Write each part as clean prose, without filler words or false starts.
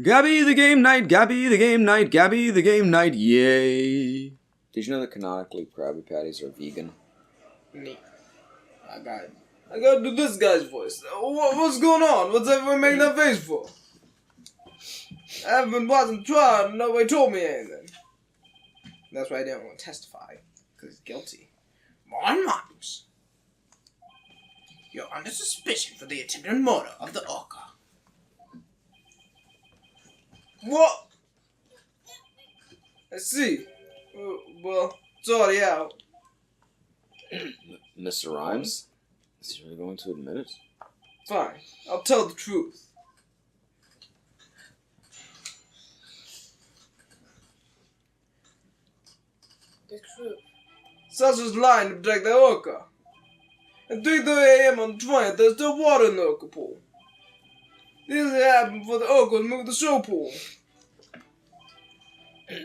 Gabby the game night, Gabby the game night, Gabby the game night, yay. Did you know that canonically Krabby Patties are vegan? Neat. I gotta do this guy's voice. What's going on? What's everyone making that face for? I haven't been watching the trial and nobody told me anything. That's why I didn't want to testify, because he's guilty. Mon Moms, you're under suspicion for the attempted murder of the Orca. What? I see. Well, it's already out. Mr. Rhymes? Is he really going to admit it? Fine. I'll tell the truth. The truth. Sasha's lying to protect the Orca. At 3:30 a.m. on the 20th, there's still water in the Orca pool. This usually happened before the Orca was moved to the show pool.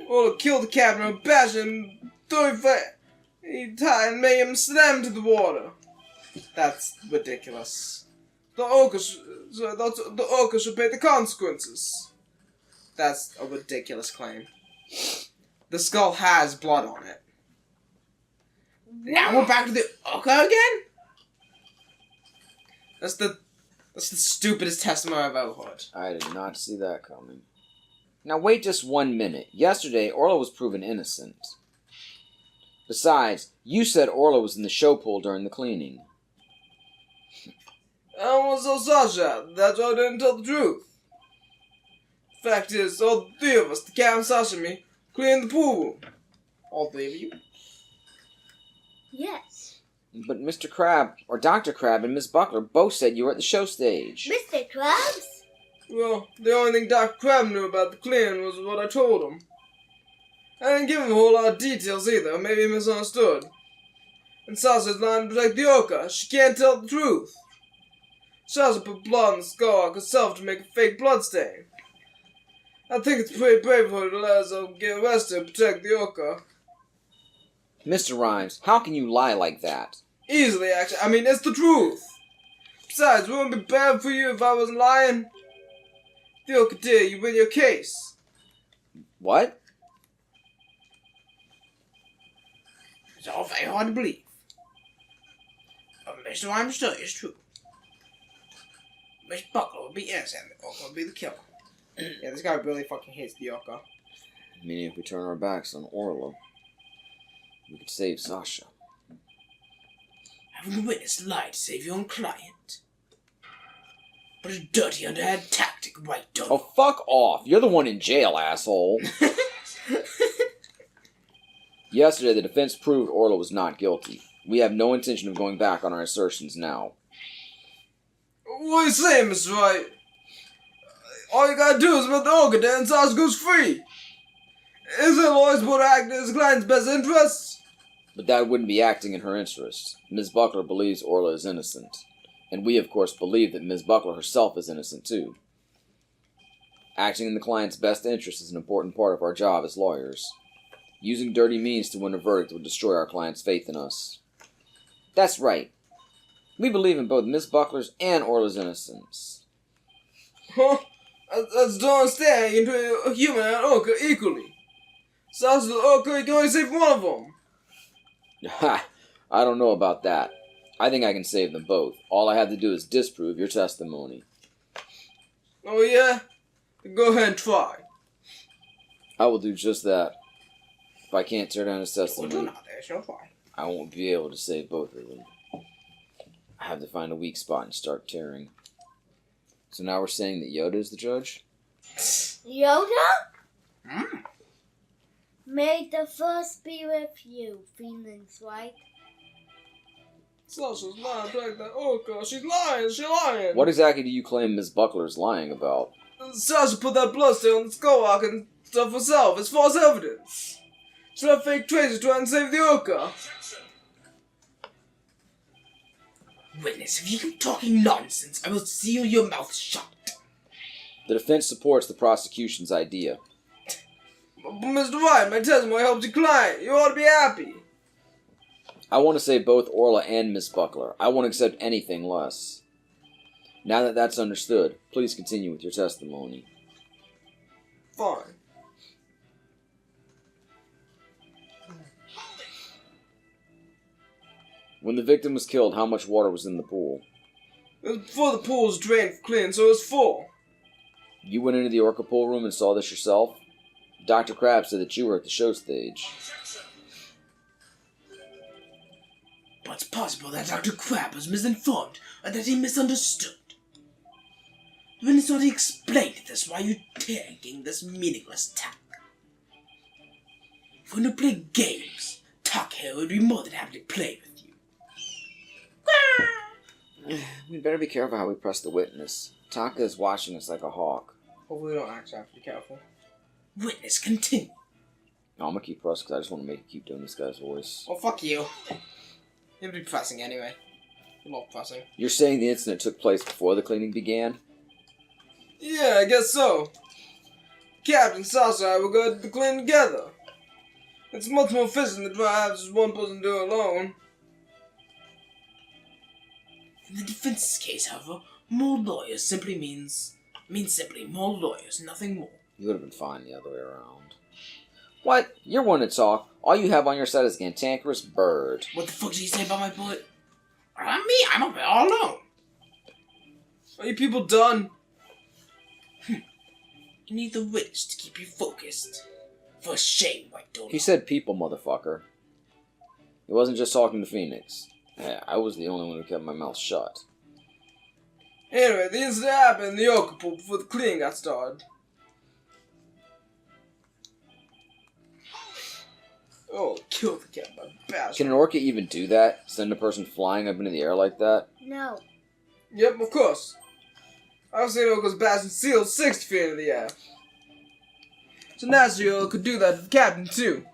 Orca killed the captain and bashed him 35 times and made him slam to the water. That's ridiculous. The Orca should pay the consequences. That's a ridiculous claim. The skull has blood on it. Now we're back to the Orca again? That's the stupidest testimony I've ever heard. I did not see that coming. Now wait just 1 minute. Yesterday, Orla was proven innocent. Besides, you said Orla was in the show pool during the cleaning. I almost saw Sasha. That's why I didn't tell the truth. Fact is, all three of us, the cat and Sasha and me, cleaned the pool. All three of you? Yes. But Mr. Crab, or Dr. Crab and Miss Buckler both said you were at the show stage. Mr. Krabs? Well, the only thing Dr. Crab knew about the cleaning was what I told him. I didn't give him a whole lot of details either. Maybe he misunderstood. And Sasha's lying to protect the Orca. She can't tell the truth. Sasha put blood on the skull herself to make a fake blood stain. I think it's pretty brave of her to let us get arrested and protect the Orca. Mr. Rhymes, how can you lie like that? Easily, actually. I mean, it's the truth. Besides, wouldn't it be bad for you if I wasn't lying? The Orca did, you win your case. What? It's all very hard to believe. But Mr. I'm sure it's true. Miss Buckler will be innocent and the Orca will be the killer. Yeah, this guy really fucking hates the Orca. Meaning if we turn our backs on Orla, we could save Sasha. Having a witness lie to save your own client. But a dirty, underhand tactic, right, don't Oh, fuck off. You're the one in jail, asshole. Yesterday, the defense proved Orla was not guilty. We have no intention of going back on our assertions now. What are you saying, Mr. Wright? All you gotta do is let the Orca dead and Sasha goes free. Isn't a lawyer supposed to act in his client's best interests? But that wouldn't be acting in her interest. Ms. Buckler believes Orla is innocent. And we, of course, believe that Ms. Buckler herself is innocent, too. Acting in the client's best interest is an important part of our job as lawyers. Using dirty means to win a verdict would destroy our client's faith in us. That's right. We believe in both Ms. Buckler's and Orla's innocence. Huh? I just don't understand. You can treat a human and an Orca equally. Sasha's the Orca, you can only save one of them. Ha! I don't know about that. I think I can save them both. All I have to do is disprove your testimony. Oh yeah? Then go ahead and try. I will do just that. If I can't tear down his testimony, I won't be able to save both of them. I have to find a weak spot and start tearing. So now we're saying that Yoda is the judge? Yoda? May the force be with you, feelings, right? Sasha's lying to the Orca. She's lying. What exactly do you claim Ms. Buckler is lying about? Sasha put that blood stain on the skull rock and stuff herself. It's false evidence. She left fake traces trying to save the Orca. Witness, if you keep talking nonsense, I will seal your mouth shut. The defense supports the prosecution's idea. But Mr. Wright, my testimony helps your client. You ought to be happy. I want to save both Orla and Miss Buckler. I won't accept anything less. Now that that's understood, please continue with your testimony. Fine. When the victim was killed, how much water was in the pool? It was before the pool was drained for cleaning, so it was full. You went into the orca pool room and saw this yourself? Dr. Crabbe said that you were at the show stage. But it's possible that Dr. Crabbe was misinformed or that he misunderstood. When it's already explained this, why are you taking this meaningless tack? If we're going to play games, Tuck here would be more than happy to play with you. We'd better be careful how we press the witness. Taka is watching us like a hawk. Hopefully we don't actually have to be careful. Witness, continue. No, I'm gonna keep pressing because I just want to make you keep doing this guy's voice. Well, fuck you. You'll be pressing anyway. You love pressing. You're saying the incident took place before the cleaning began? Yeah, I guess so. Captain Sasha and I will go to the clean together. It's much more efficient than try to have just one person do it alone. In the defense's case, however, more lawyers simply means simply more lawyers, nothing more. You would have been fine the other way around. What? You're one to talk. All you have on your side is a cantankerous bird. What the fuck did he say about my bullet? Not me, I'm up there all alone. Are you people done? You need the witness to keep you focused. For shame, White Donald. He said people, motherfucker. He wasn't just talking to Phoenix. Yeah, I was the only one who kept my mouth shut. Anyway, the incident happened in the orca pool before the cleaning got started. Oh, kill the cat by bash. Can an orca even do that? Send a person flying up into the air like that? No. Yep, of course. I've seen orcas bashing seals 60 feet into the air. So naturally, could do that to the captain too.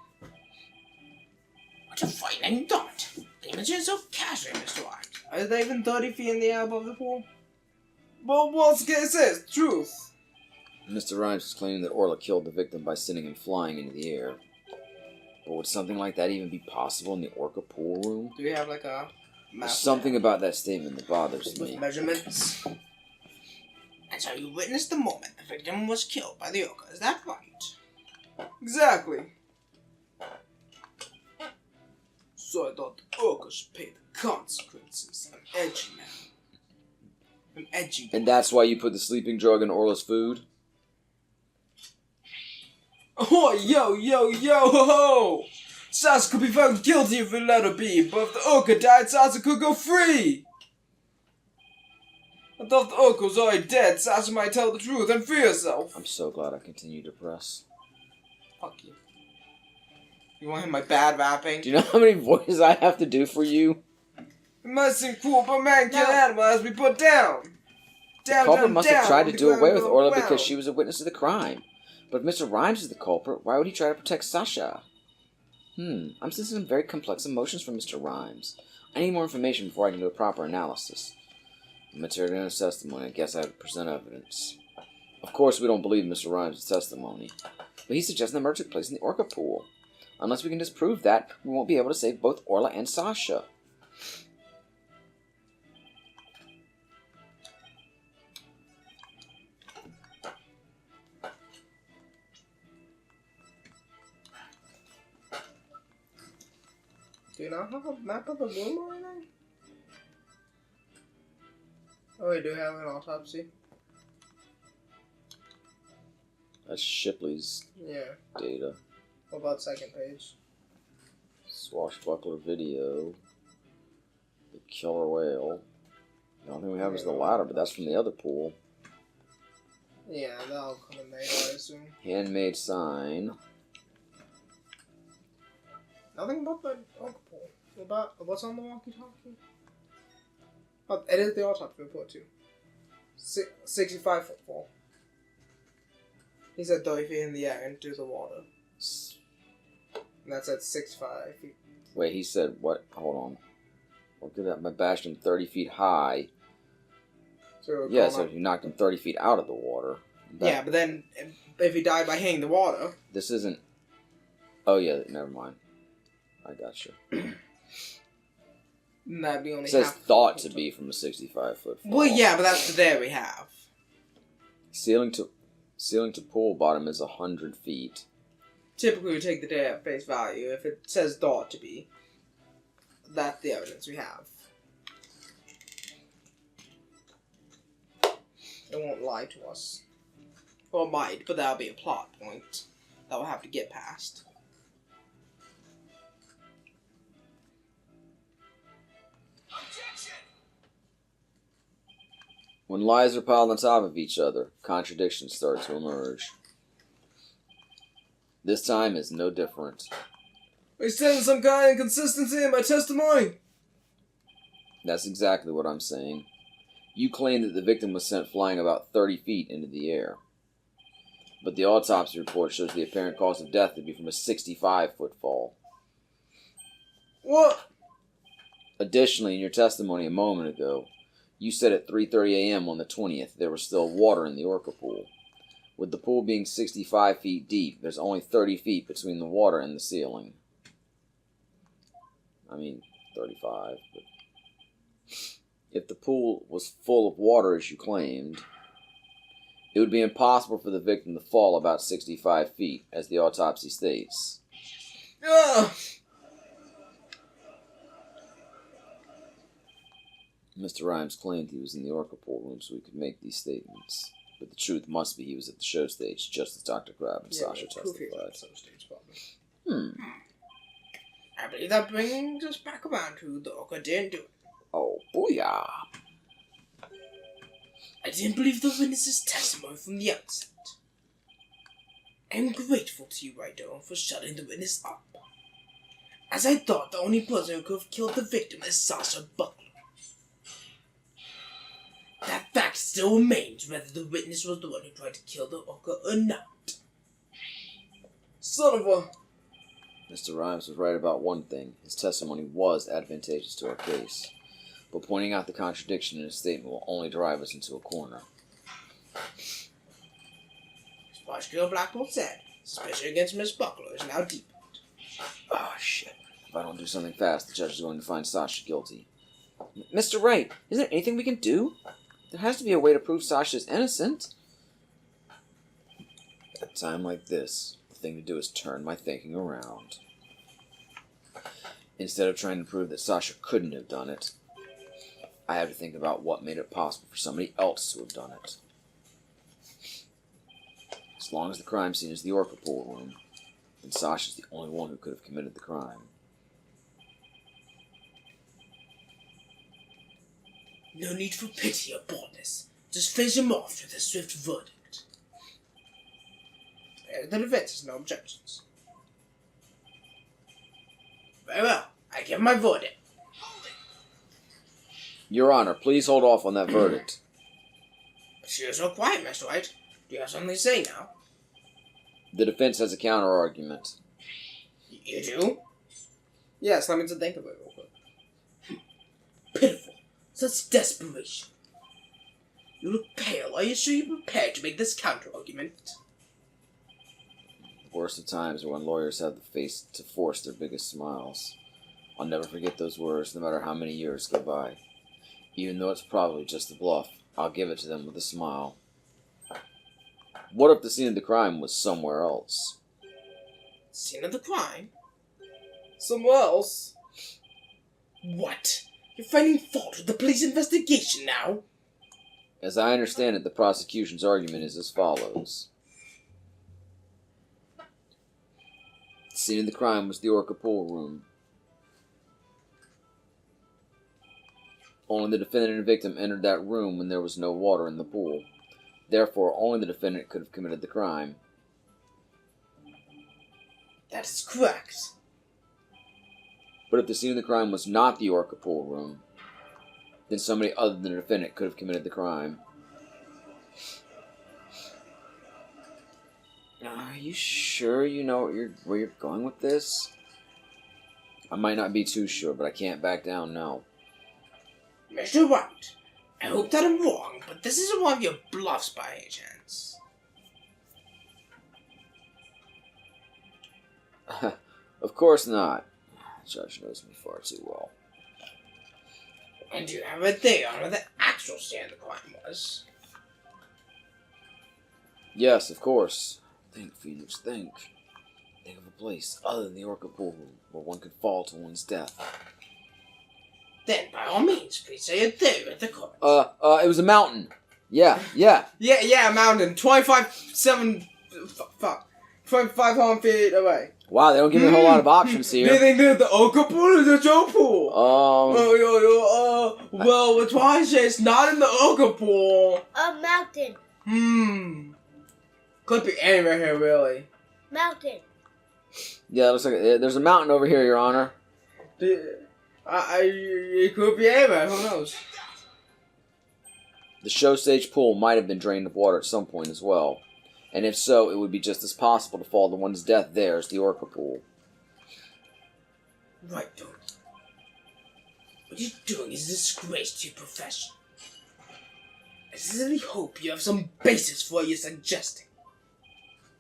What a frightening thought. Images of casual, Mr. Wright. Are they even 30 feet in the air above the pool? Well, what's the case is? Truth. Mr. Rhymes was claiming that Orla killed the victim by sending him flying into the air. But would something like that even be possible in the orca pool room? Do we have like a map? There's something about that statement that bothers with me. measurements? And so you witnessed the moment the victim was killed by the orca, is that right? Exactly. So I thought the orca should pay the consequences. I'm edgy now. I'm edgy. And that's why you put the sleeping drug in Orla's food? Oh, yo, ho, ho! Sasa could be found guilty if we let her be, but if the orca died, Sasa could go free! I thought the orca was already dead, Sasa might tell the truth and free herself. I'm so glad I continue to press. Fuck you. You want to hear my bad rapping? Do you know how many voices I have to do for you? It might seem cruel, but man can't animal has to be put down. The culprit must have tried to do away with Orla ground. because she was a witness to the crime. But if Mr. Rhymes is the culprit, why would he try to protect Sasha? I'm sensing some very complex emotions from Mr. Rhymes. I need more information before I can do a proper analysis. Material in his testimony, I guess I have to present evidence. Of course, we don't believe Mr. Rhymes' testimony. But he's suggesting the murder took place in the orca pool. Unless we can disprove that, we won't be able to save both Orla and Sasha. Do you not have a map of the room or anything? Oh, we do have an autopsy. That's Shipley's Yeah. data. What about second page? Swashbuckler video. The killer whale. The only thing we have is the ladder, but that's from the other pool. Yeah, that'll come in later, I assume. Handmade sign. Nothing about the orca pool. What's on the walkie-talkie? Oh, it is the autopsy report too. 65 foot fall. He said 30 feet in the air into the water. And that's at 65 feet. Wait, he said what? Hold on. Look at that. I bashed him 30 feet high. So Yeah, so you knocked him 30 feet out of the water. Yeah, but then if he died by hitting the water. This isn't... Oh, yeah, never mind. I got you. That'd be only It says half thought to be from a 65-foot fall. Well, yeah, but that's the day we have. Ceiling to... Ceiling to pool bottom is 100 feet. Typically, we take the data at face value. If it says thought to be, that's the evidence we have. It won't lie to us. Well, it might, but that'll be a plot point that we'll have to get past. When lies are piled on top of each other, contradictions start to emerge. This time is no different. We stand some kind of inconsistency in my testimony. That's exactly what I'm saying. You claim that the victim was sent flying about 30 feet into the air. But the autopsy report shows the apparent cause of death to be from a 65-foot fall. What? Additionally, in your testimony a moment ago, you said at 3:30 a.m. on the 20th there was still water in the orca pool. With the pool being 65 feet deep, there's only 30 feet between the water and the ceiling. I mean, 35, but... If the pool was full of water as you claimed, it would be impossible for the victim to fall about 65 feet, as the autopsy states. Ugh. Mr. Rhymes claimed he was in the orca pool room so he could make these statements. But the truth must be he was at the show stage, just as Dr. Crabbe and Sasha testified. I believe that brings us back around to the orca didn't do it. Oh, booyah! I didn't believe the witness's testimony from the outset. I am grateful to you, Wright, for shutting the witness up, as I thought the only person who could have killed the victim is Sasha Buckler. That fact still remains whether the witness was the one who tried to kill the orca or not. Son of a... Mr. Rhymes was right about one thing. His testimony was advantageous to our case. But pointing out the contradiction in his statement will only drive us into a corner. As Prosecutor Blackpool said, suspicion against Miss Buckler is now deepened. Oh, shit. If I don't do something fast, the judge is going to find Sasha guilty. Mr. Wright, is there anything we can do? There has to be a way to prove Sasha's innocent. At a time like this, the thing to do is turn my thinking around. Instead of trying to prove that Sasha couldn't have done it, I have to think about what made it possible for somebody else to have done it. As long as the crime scene is the orca pool room, then Sasha's the only one who could have committed the crime. No need for pity or boldness. Just face him off with a swift verdict. The defense has no objections. Very well. I give my verdict. Your Honor, please hold off on that verdict. But you're so quiet, Mr. Wright. Do you have something to say now? The defense has a counter-argument. You do? Yes, let me just think of it real quick. Pitiful. Such desperation. You look pale. Are you sure you're prepared to make this counter-argument? The worst of times are when lawyers have the face to force their biggest smiles. I'll never forget those words, no matter how many years go by. Even though it's probably just a bluff, I'll give it to them with a smile. What if the scene of the crime was somewhere else? Scene of the crime? Somewhere else? What? You're finding fault with the police investigation now? As I understand it, the prosecution's argument is as follows. The scene of the crime was the orca pool room. Only the defendant and victim entered that room when there was no water in the pool. Therefore, only the defendant could have committed the crime. That is correct. But if the scene of the crime was not the orca pool room, then somebody other than the defendant could have committed the crime. Are you sure you know where you're going with this? I might not be too sure, but I can't back down now. Mr. Wright, I hope that I'm wrong, but this isn't one of your bluffs by any chance. Of course not. The judge knows me far too well. And you have a theory on what the actual scene of the crime was? Yes, of course. Think, Phoenix, think. Think of a place other than the Orca Pool where one could fall to one's death. Then, by all means, please say it there at the court. It was a mountain. Yeah. Yeah, mountain. 2,500 feet away. Wow, they don't give me a whole lot of options Do you here. think that the Oka pool or the Joe pool? Well, that's why I say it's not in the Oka pool. A mountain. Could be anywhere here, really. Mountain. Yeah, it looks like there's a mountain over here, Your Honor. It could be anywhere, who knows? The show stage pool might have been drained of water at some point as well. And if so, it would be just as possible to fall to one's death there as the Orca Pool. Right, Don. What you're doing is a disgrace to your profession. I sincerely hope you have some basis for what you're suggesting.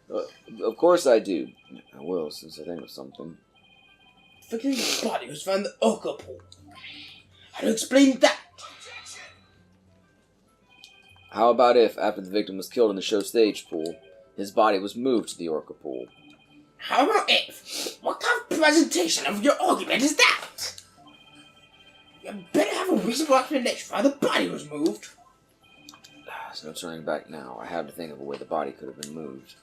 Of course I do. I will, since I think of something. The victim's body was found in the Orca Pool. How do you explain that? How about if, after the victim was killed in the show stage pool, his body was moved to the Orca Pool? How about if? What kind of presentation of your argument is that? You better have a reasonable explanation for how the body was moved. There's no turning back now. I have to think of a way the body could have been moved.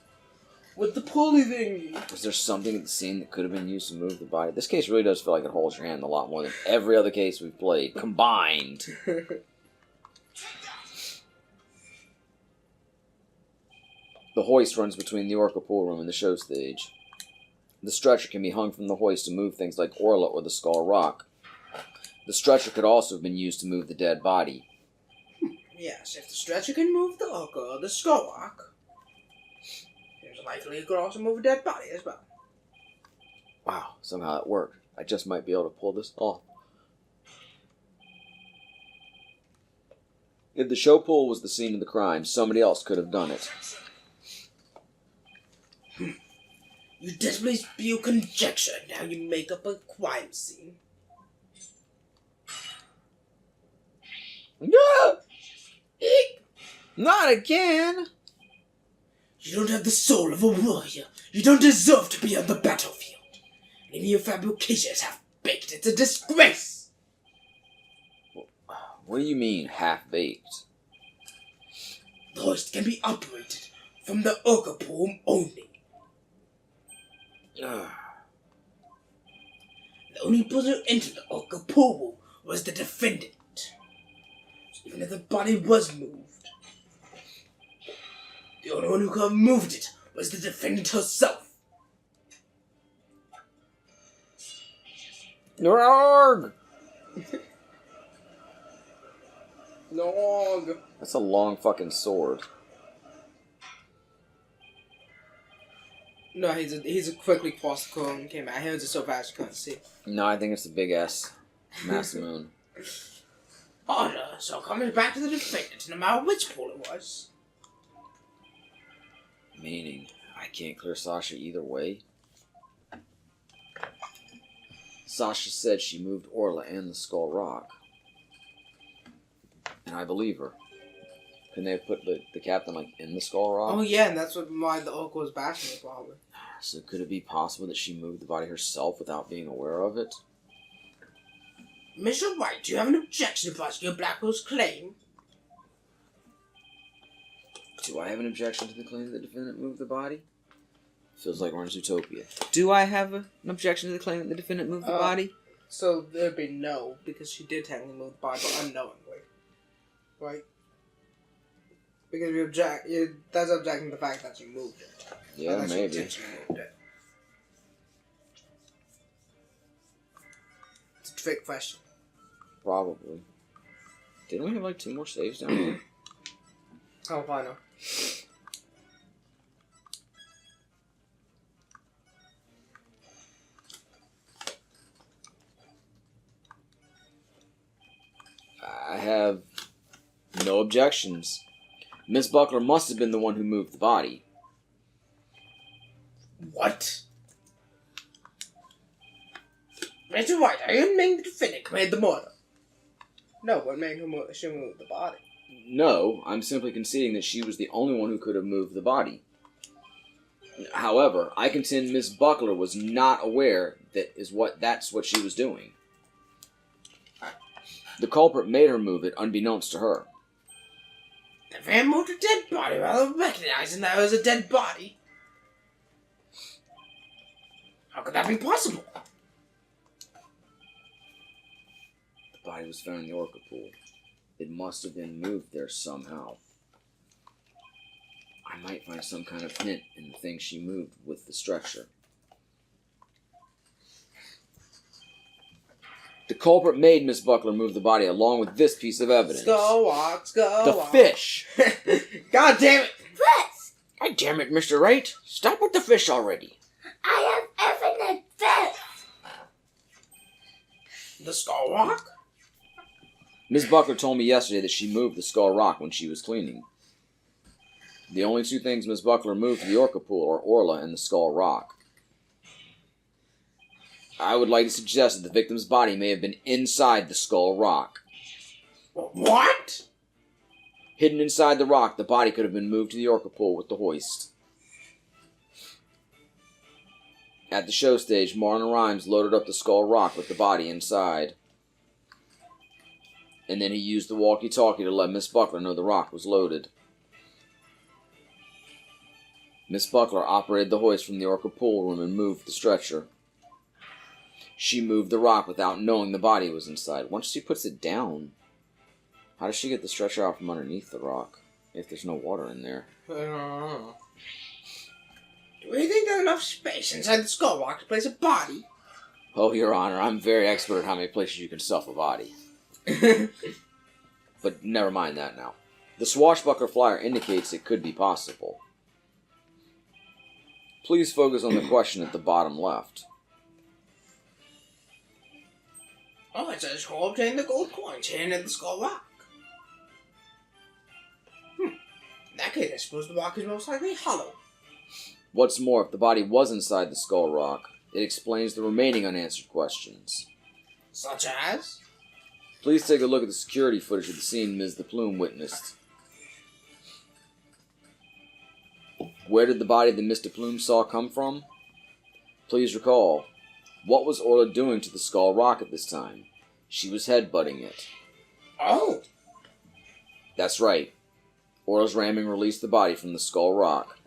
With the pulley thingy. Was there something at the scene that could have been used to move the body? This case really does feel like it holds your hand a lot more than every other case we've played, combined. The hoist runs between the Orca Pool room and the show stage. The stretcher can be hung from the hoist to move things like Orla or the Skull Rock. The stretcher could also have been used to move the dead body. Yes, if the stretcher can move the Orca or the Skull Rock, there's likely it could also move a dead body as well. Wow, somehow it worked. I just might be able to pull this off. If the show pool was the scene of the crime, somebody else could have done it. You desperately spew conjecture, now you make up a crime scene. No! Not again! You don't have the soul of a warrior. You don't deserve to be on the battlefield. Any of your fabrications have baked. It's a disgrace. What do you mean, half-baked? The hoist can be operated from the Orca Pool only. The only person who entered the Orca Pool was the defendant. So even if the body was moved, the only one who could have moved it was the defendant herself. Narg! Nog. That's a long fucking sword. No, he's a quickly crossed the cone and came out. He was so fast you couldn't see. No, I think it's the big S. Massive moon. Order, so it comes back to the defendant, no matter which pool it was. Meaning, I can't clear Sasha either way? Sasha said she moved Orla and the Skull Rock. And I believe her. Couldn't they have put the captain, like, in the Skull Rock? Oh yeah, and that's why the Orca was bashing it, probably. So could it be possible that she moved the body herself without being aware of it? Mr. Wright, do you have an objection to prosecutor Blackwell's claim? Do I have an objection to the claim that the defendant moved the body? Feels like we're in Zootopia. Do I have an objection to the claim that the defendant moved the body? So there'd be no, because she did technically move the body, but unknowingly. Right? Because that's objecting to the fact that she moved it. Yeah, Unless she maybe. intentionally moved it. It's a trick question. Probably. Didn't we have like 2 more saves down here? How if I know? I have no objections. Miss Buckler must have been the one who moved the body. What? Mr. Wright, are you admitting the defendant committed the murder? No, but man, she moved the body. No, I'm simply conceding that she was the only one who could have moved the body. However, I contend Miss Buckler was not aware that's what she was doing. The culprit made her move it unbeknownst to her. The van moved a dead body without recognizing that it was a dead body. How could that be possible? The body was found in the orca pool. It must have been moved there somehow. I might find some kind of hint in the thing she moved with the stretcher. The culprit made Miss Buckler move the body along with this piece of evidence. Go walk. The fish! God damn it! Fish! God damn it, Mr. Wright! Stop with the fish already! I have infinite fish! The skull rock? Miss Buckler told me yesterday that she moved the skull rock when she was cleaning. The only two things Miss Buckler moved to the orca pool are Orla and the skull rock. I would like to suggest that the victim's body may have been inside the skull rock. What? Hidden inside the rock, the body could have been moved to the orca pool with the hoist. At the show stage, Marlon Rhymes loaded up the skull rock with the body inside. And then he used the walkie-talkie to let Miss Buckler know the rock was loaded. Miss Buckler operated the hoist from the orca pool room and moved the stretcher. She moved the rock without knowing the body was inside. Once she puts it down, how does she get the stretcher out from underneath the rock if there's no water in there? I don't know. Do we think there's enough space inside the skull rock to place a body? Oh, Your Honor, I'm very expert at how many places you can stuff a body. But never mind that now. The swashbuckler flyer indicates it could be possible. Please focus on the question at the bottom left. Oh, it says who obtained the gold coins hidden in the skull rock. In that case, I suppose the rock is most likely hollow. What's more, if the body was inside the skull rock, it explains the remaining unanswered questions. Such as? Please take a look at the security footage of the scene Ms. The Plume witnessed. Where did the body that Mr. Plume saw come from? Please recall, what was Orla doing to the skull rock at this time? She was headbutting it. Oh! That's right. Orla's ramming released the body from the skull rock.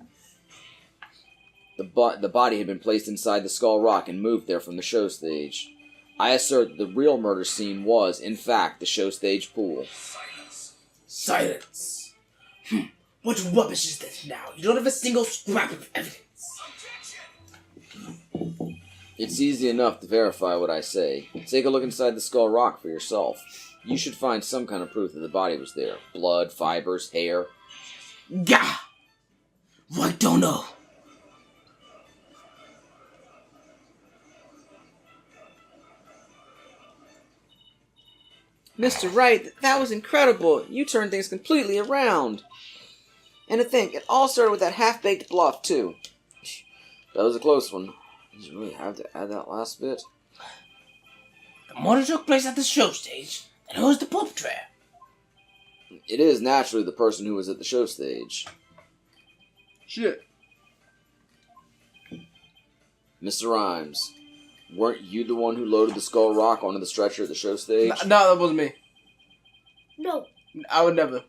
The body had been placed inside the skull rock and moved there from the show stage. I assert that the real murder scene was, in fact, the show stage pool. Silence! What rubbish is this now? You don't have a single scrap of evidence. It's easy enough to verify what I say. Take a look inside the skull rock for yourself. You should find some kind of proof that the body was there. Blood, fibers, hair. Gah! Right, don't know. Mr. Wright, that was incredible. You turned things completely around. And to think, it all started with that half-baked bluff, too. That was a close one. Did you really have to add that last bit? The murder took place at the show stage, and who's the perpetrator? It is naturally the person who was at the show stage. Shit. Mr. Rhymes, weren't you the one who loaded the skull rock onto the stretcher at the show stage? No, that wasn't me. No. I would never.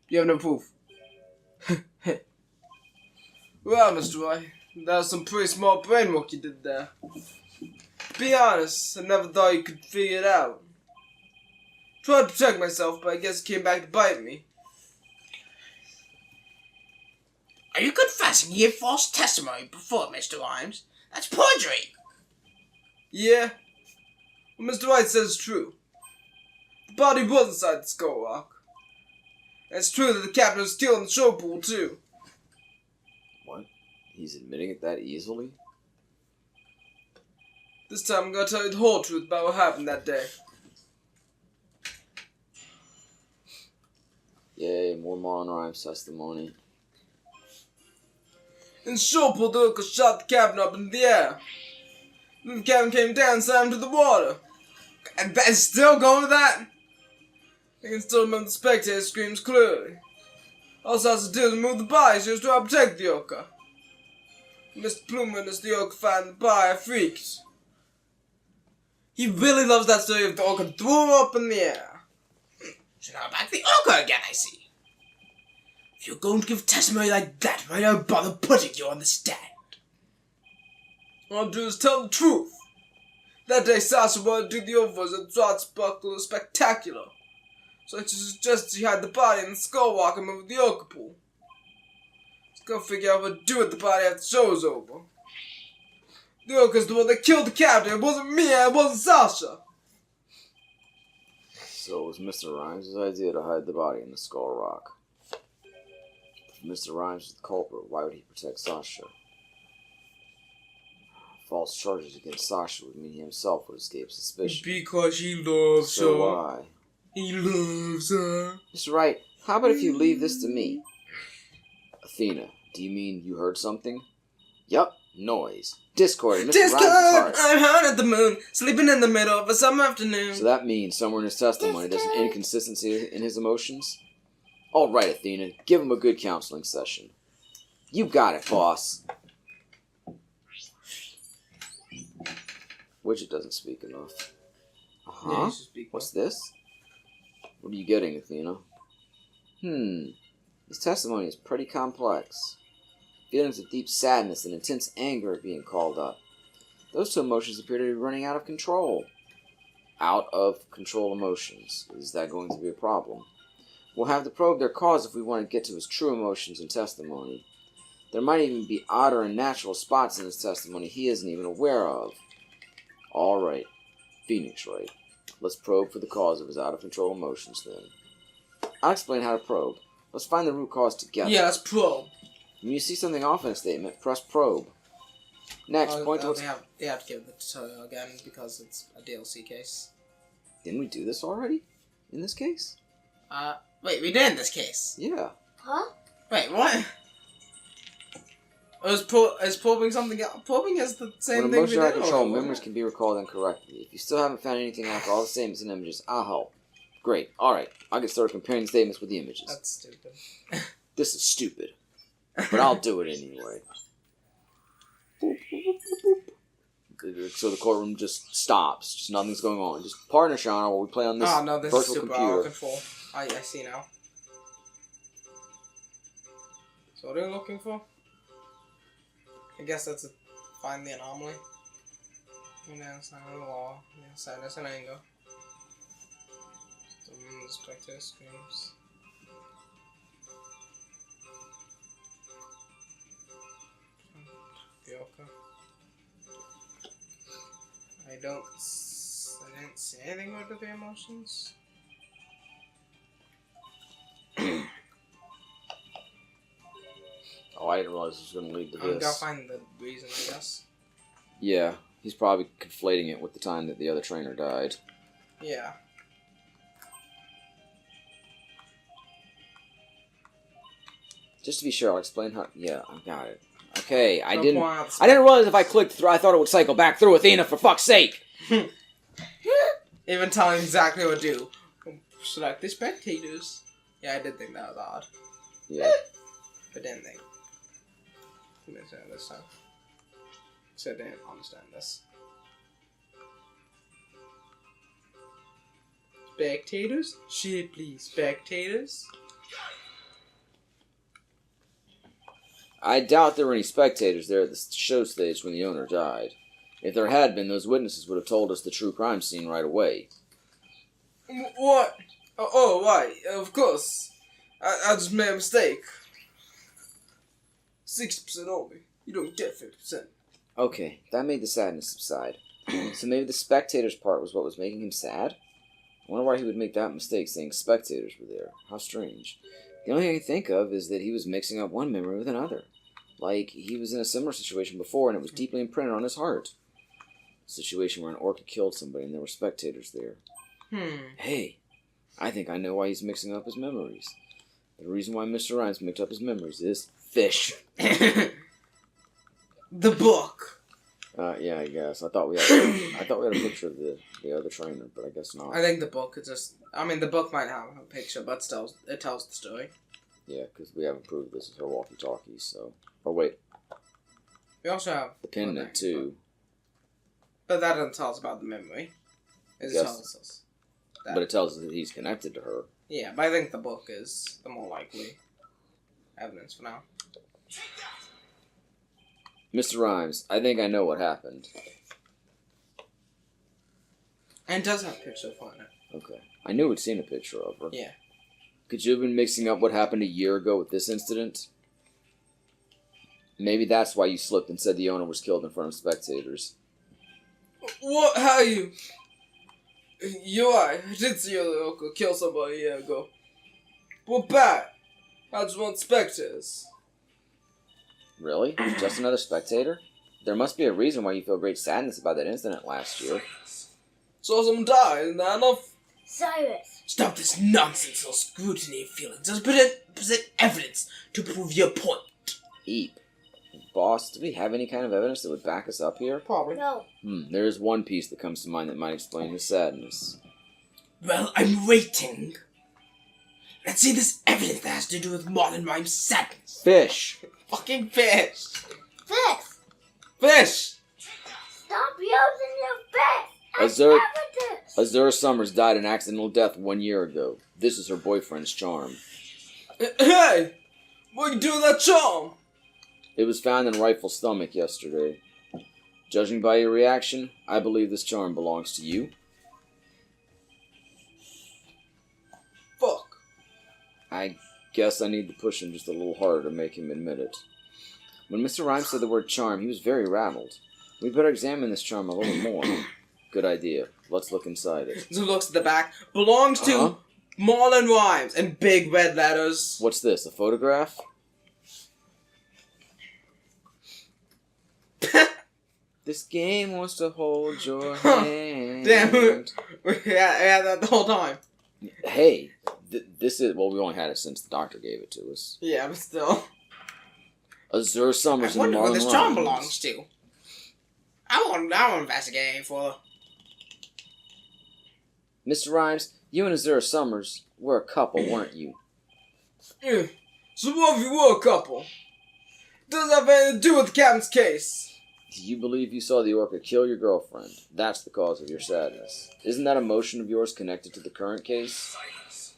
You have no proof. Well, Mr. Wright, that was some pretty smart brain work you did there. Be honest, I never thought you could figure it out. Tried to protect myself, but I guess it came back to bite me. Are you confessing you gave false testimony before, Mr. Rhymes? That's perjury! Yeah? What Mr. Wright says is true. The body was inside the skull rock. And it's true that the captain was killed in the show pool, too. What? He's admitting it that easily? This time I'm gonna tell you the whole truth about what happened that day. Yay, more Marlon Rhymes testimony. In the show pool, the hooker shot the captain up in the air. Then the captain came down and slammed him to the water. And Ben's still going to that? I can still remember the spectator screams clearly. All Sasha did was move the body. She was trying to protect the Orca. Mr. Plumer and the Orca find the body freaked. He really loves that story of the Orca threw her up in the air. So now back to the Orca again, I see. If you're going to give testimony like that, why don't bother putting you on the stand? All I'll do is tell the truth. That day Sasha wanted to do the overs at Wright's Buckler Spectacular. So she suggested she hide the body in the skull walk and move the Orca pool. Let's go figure out what to do with the body after the show's over. The Orca's the one that killed the captain. It wasn't me and it wasn't Sasha. So it was Mr. Rhymes' idea to hide the body in the Skull Rock. If Mr. Rhymes was the culprit, why would he protect Sasha? False charges against Sasha would mean he himself would escape suspicion. Because he loves So her. why? He loves her. Mr. Wright, how about if you leave this to me? Athena, do you mean you heard something? Yup, noise. Discord in Mr. Discord! Rhymes' heart. I'm hard at the moon, sleeping in the middle of a summer afternoon. So that means somewhere in his testimony there's an inconsistency in his emotions? All right, Athena, give him a good counseling session. You got it, boss. Widget doesn't speak enough. Yeah, you should speak What's this? What are you getting, Athena? His testimony is pretty complex. Feelings of deep sadness and intense anger are being called up. Those two emotions appear to be running out of control. Out of control emotions. Is that going to be a problem? We'll have to probe their cause if we want to get to his true emotions and testimony. There might even be odd or unnatural spots in his testimony he isn't even aware of. Alright. Phoenix Wright. Let's probe for the cause of his out-of-control emotions, then. I'll explain how to probe. Let's find the root cause together. Yeah, let's probe. When you see something off in a statement, press probe. Next, point to what's... They have to give the tutorial again because it's a DLC case. Didn't we do this already? In this case? Wait, we did in this case. Yeah. Huh? Wait, what? Is probing something else? Probing is the same When thing we emotions are out did. of control, or- memories can be recalled incorrectly. If you still haven't found anything after all the statements and images, I'll help. Great. Alright, I'll get started comparing the statements with the images. That's stupid. This is stupid. But I'll do it anyway. So the courtroom just stops. Just nothing's going on. Just partner Shauna while we play on this Oh no, this is virtual super out computer. of control. I see now. So what are you looking for? I guess that's find the anomaly. On the outside of the wall, on the outside there's an angle. The spectator screams. The Orca. I didn't see anything about the emotions. Oh, I didn't realize this was going to lead to I'm this. gonna find the reason, I guess. Yeah, he's probably conflating it with the time that the other trainer died. Yeah. Just to be sure, I'll explain how... Yeah, I got it. Okay, I No didn't point out the I didn't realize if I clicked through, I thought it would cycle back through Athena, for fuck's sake! Even telling exactly what to do. Select the spectators. Yeah, I did think that was odd. Yeah. But didn't think. Didn't understand this time. So I didn't understand this. Spectators? Shit, please. Spectators? I doubt there were any spectators there at the show stage when the owner died. If there had been, those witnesses would have told us the true crime scene right away. What? Oh, why? Of course. I just made a mistake. 60% only. You don't get 50%. Okay, that made the sadness subside. So maybe the spectators part was what was making him sad? I wonder why he would make that mistake saying spectators were there. How strange. The only thing I can think of is that he was mixing up one memory with another. Like, he was in a similar situation before and it was deeply imprinted on his heart. A situation where an orca killed somebody and there were spectators there. Hey, I think I know why he's mixing up his memories. The reason why Mr. Rhymes mixed up his memories is fish. The book. Yeah, I guess. I thought we had a picture of the other trainer, but I guess not. I think the book is just... I mean, the book might have a picture, but still, it tells the story. Yeah, because we haven't proved this is her walkie-talkie, so... Oh, wait. We also have... The pendant, too. But that doesn't tell us about the memory. It just tells us that. But it tells us that he's connected to her. Yeah, but I think the book is the more likely evidence for now. Mr. Rhymes, I think I know what happened. And it does have a picture of her in it. Okay. I knew we'd seen a picture of her. Yeah. Could you have been mixing up what happened a year ago with this incident? Maybe that's why you slipped and said the owner was killed in front of spectators. What? How you? You're right. I did see your uncle kill somebody a year ago. But bad. I just want spectators. Really? Just another spectator? There must be a reason why you feel great sadness about that incident last year. Saw someone die, isn't that enough? Cyrus. Stop this nonsense or scrutiny of feelings. Just present evidence to prove your point. Eep. Boss, do we have any kind of evidence that would back us up here? Probably. No. There is one piece that comes to mind that might explain his sadness. Well, I'm waiting. Let's see this evidence that has to do with Marlon Rhyme's sadness. Fish! Fucking fish. Fish. Fish. Stop using your fish. Azure- Evidence. Azura Summers died an accidental death 1 year ago. This is her boyfriend's charm. Hey! What you do with that charm? It was found in Rifle's stomach yesterday. Judging by your reaction, I believe this charm belongs to you. Fuck. I guess I need to push him just a little harder to make him admit it. When Mr. Rhymes said the word charm, he was very rattled. We'd better examine this charm a little more. Good idea. Let's look inside it. So looks at the back. Belongs to Marlon Rhymes in big red letters. What's this, a photograph? This game wants to hold your hand. Damn. Yeah, that the whole time. Hey, this is... Well, we only had it since the doctor gave it to us. Yeah, but still. Azure Summers I and wonder Marlon where this charm Rhymes. belongs to. I want to investigate for. Mr. Rhymes, you and Azure Summers were a couple, weren't you? Yeah. So what if you were a couple? Doesn't have anything to do with the captain's case. Do you believe you saw the orca kill your girlfriend? That's the cause of your sadness. Isn't that emotion of yours connected to the current case?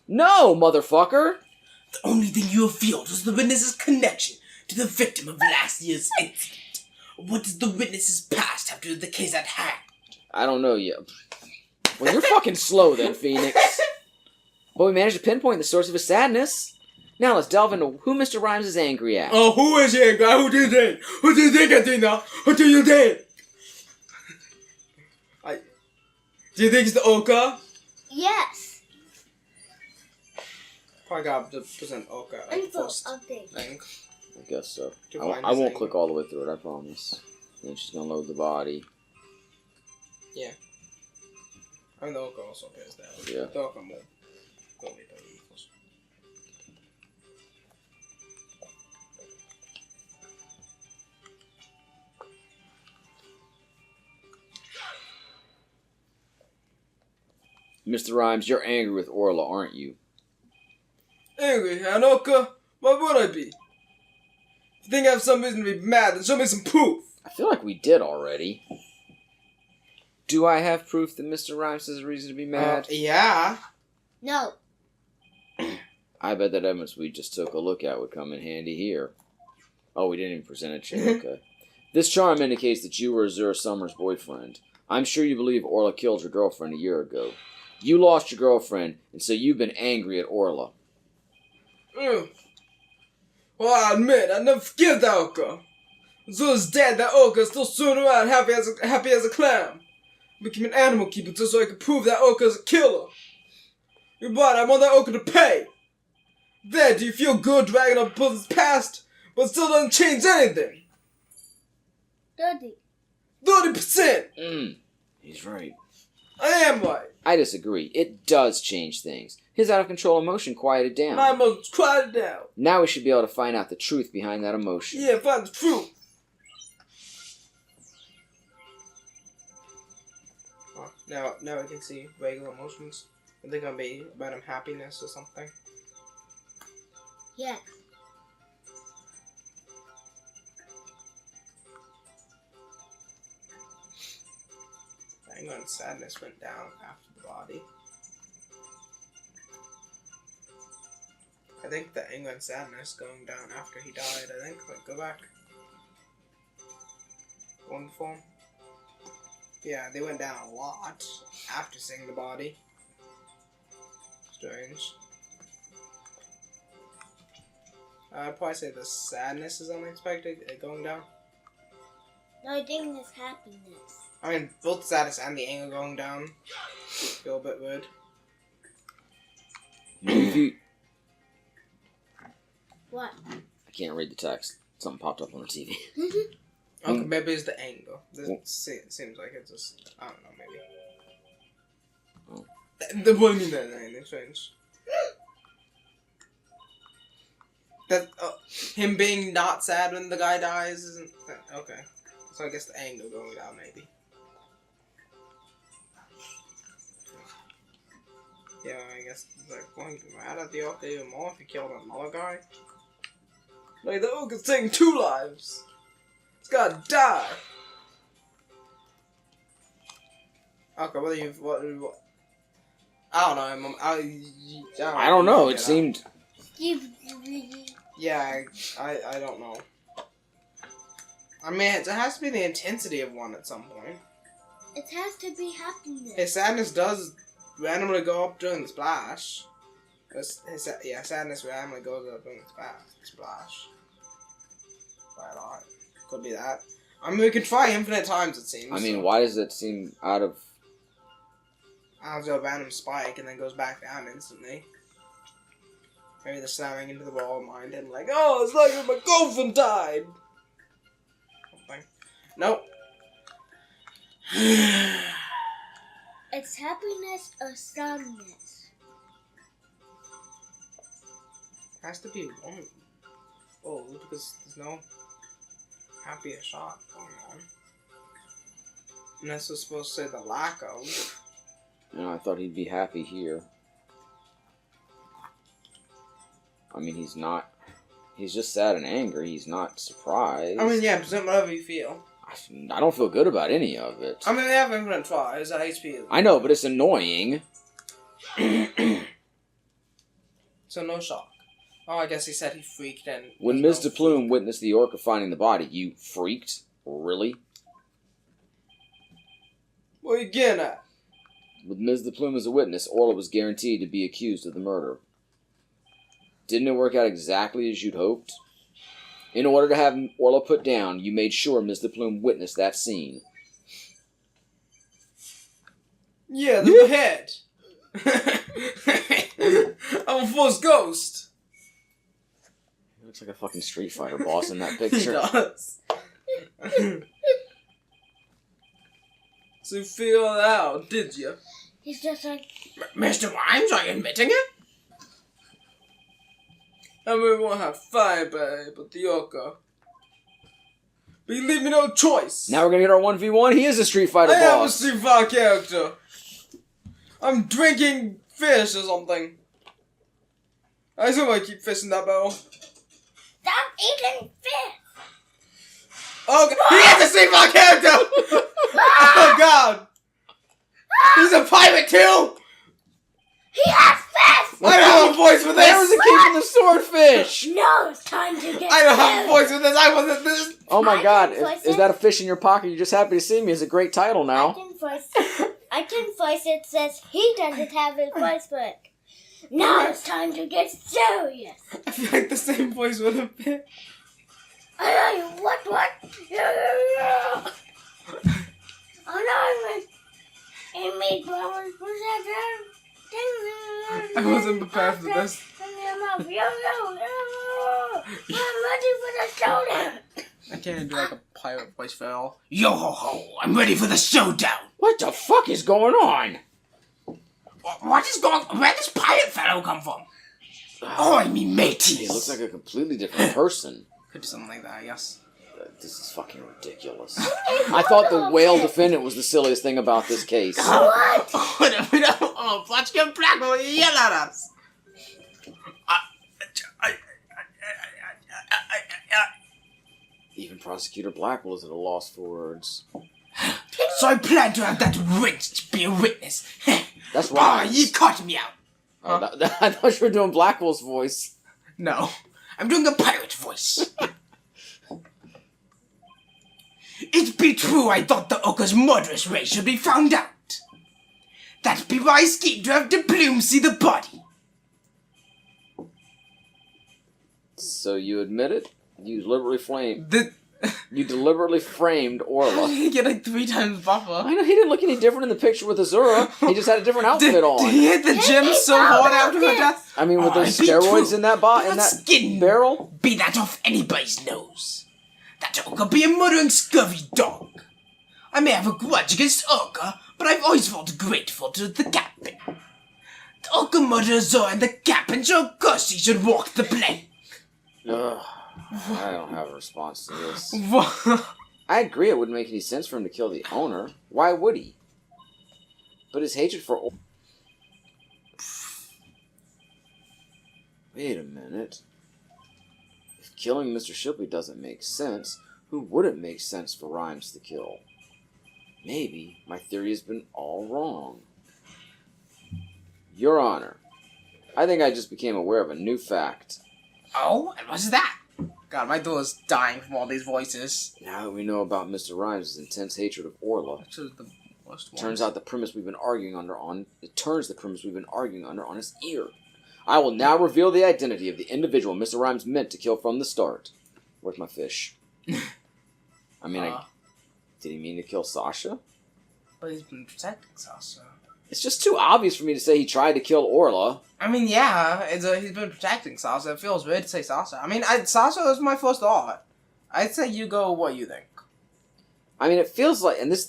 No, motherfucker! The only thing you revealed was the witness's connection to the victim of last year's incident. What does the witness's past have to do with the case at hand? I don't know yet. Well, you're fucking slow then, Phoenix. But we managed to pinpoint the source of his sadness. Now let's delve into who Mr. Rhymes is angry at. Oh, who is he, guy? Who do you think? Who do you think, Athena? Who do you think? Do you think it's the Oka? Yes. Probably got to present Oka like Info first update. thing. I guess so. To I find won't his anger. click all the way through it, I promise. Then she's gonna load the body. Yeah. I mean, the Oka also appears there. Yeah. The Oka more. Go later. Mr. Rhymes, you're angry with Orla, aren't you? Angry, Hanoka? Why would I be? If you think I have some reason to be mad, then show me some proof. I feel like we did already. Do I have proof that Mr. Rhymes has a reason to be mad? Yeah. No. I bet that evidence we just took a look at would come in handy here. Oh, we didn't even present it to you. Okay. This charm indicates that you were Azure Summers' boyfriend. I'm sure you believe Orla killed your girlfriend a year ago. You lost your girlfriend, and so you've been angry at Orla. Well, I admit, I never forgive that Oka. Azura's dead, that Oka is still swimming around happy as a clam. Became an animal keeper just so I could prove that Oka is a killer. You're right, I want that Oka to pay. There, do you feel good dragging up a person's past, but it still doesn't change anything? 30. 30%! He's right. I am right. I disagree. It does change things. His out-of-control emotion quieted down. My emotions quieted down. Now we should be able to find out the truth behind that emotion. Yeah, find the truth. Now we can see regular emotions. Are they gonna be about him happiness or something? Yes. Anger and sadness went down after the body. I think the anger and sadness going down after he died. I think. Like, go back. One form. Yeah, they went down a lot after seeing the body. Strange. I'd probably say the sadness is unexpected, going down. No, I think it's happiness. I mean, both the sadness and the anger going down feel a bit weird. What? I can't read the text. Something popped up on the TV. Okay, maybe it's the anger. It seems like it's just, I don't know, maybe. What do you mean that anything strange? That him being not sad when the guy dies isn't okay. So I guess the anger going down maybe. Yeah, I guess like going mad at the Orca even more if he killed another guy. Like the Orca's taking 2 lives. It's gotta die. Okay, what? I don't know. I don't know. It seemed. Yeah, I don't know. I mean, it has to be the intensity of one at some point. It has to be happiness. His sadness does randomly go up during the splash. Sadness randomly goes up during the splash. Quite a lot. Could be that. I mean, we could try infinite times, it seems. I mean, why does it seem out of... Out of a random spike and then goes back down instantly. Maybe they're slamming into the wall behind him like, oh, it's like if my girlfriend died! Something. Nope. It's happiness or sadness. Has to be one. Oh, because there's no happier shot going on. And that's what's supposed to say the lack of. I thought he'd be happy here. I mean, he's not... He's just sad and angry. He's not surprised. I mean, yeah, present whatever you feel. I don't feel good about any of it. I mean, they have infinite tries at HP. I know, but it's annoying. So no shock. Oh, I guess he said he freaked and... When Ms. de Plume witnessed the Orca finding the body, you freaked? Really? What are you getting at? With Ms. de Plume as a witness, Orla was guaranteed to be accused of the murder. Didn't it work out exactly as you'd hoped? In order to have Orla put down, you made sure Ms. de Plume witnessed that scene. Yeah, the head. I'm a false ghost. He looks like a fucking Street Fighter boss in that He picture. does. So you figured it out, did you? He's just like... Mr. Rhymes, are you admitting it? And we won't have fire, babe, but the Orca. But you leave me no choice. Now we're gonna get our 1v1. He is a Street Fighter I am a boss. Street Fighter character. I'm drinking fish or something. I assume I keep fish in that barrel. Stop eating fish! Oh, God. He is a Street Fighter character! Oh, God. He's a pirate, too! He has fish! I don't have a voice for There was this! a key from the swordfish! No, it's time to get I don't have a food. voice for this! I wasn't this! Oh my I god, can voice is it. that a fish in your pocket? You're just happy to see me. It's a great title I now. can voice it says he doesn't have his voice book. Now it's time to get serious. I feel like the same voice would have been. What? Oh no, I made flowers. I wasn't prepared for this. I'm ready for the showdown. I can't do like a pirate voice for all. Yo ho ho! I'm ready for the showdown. What the fuck is going on? What is going? Where does pirate fellow come from? Oh, I mean mateys. He looks like a completely different person. Could do something like that, yes. This is fucking ridiculous. I thought the whale defendant was the silliest thing about this case. What? Placzka Black will yell at us. Even Prosecutor Blackwell is at a loss for words. So I plan to have that wench be a witness. That's right. You caught me out. I thought you were doing Blackwell's voice. No, I'm doing a pirate voice. It be true I thought the Oka's murderous race should be found out. That be why I schemed to have the Bloom see the body. So you admit it? You deliberately framed. The You deliberately framed Orla. he get like 3 times buffer. I know he didn't look any different in the picture with Azura. He just had a different outfit on. Did he hit the gym so hard after her death? I mean, with those it be steroids true. in that in that skin barrel. Be that off anybody's nose. That Oka be a murdering scurvy dog. I may have a grudge against Oka, but I've always felt grateful to the captain. The Oka murdered Azura and the captain, so of course he should walk the plank. Ugh, I don't have a response to this. What? I agree it wouldn't make any sense for him to kill the owner. Why would he? But his hatred for... Wait a minute. If killing Mr. Shipley doesn't make sense, who would it make sense for Rhymes to kill? Maybe my theory has been all wrong. Your Honor, I think I just became aware of a new fact. Oh, and what's that? God, my door is dying from all these voices. Now that we know about Mr. Rhymes' intense hatred of Orla, Which is the worst one. turns out the premise we've been arguing under on his ear. I will now reveal the identity of the individual Mr. Rhymes meant to kill from the start. Where's my fish? I mean, did he mean to kill Sasha? But he's been protecting Sasha. It's just too obvious for me to say he tried to kill Orla. I mean, yeah, he's been protecting Sasha. It feels weird to say Sasha. I mean, Sasha was my first thought. I'd say you go what you think. I mean, it feels like, and this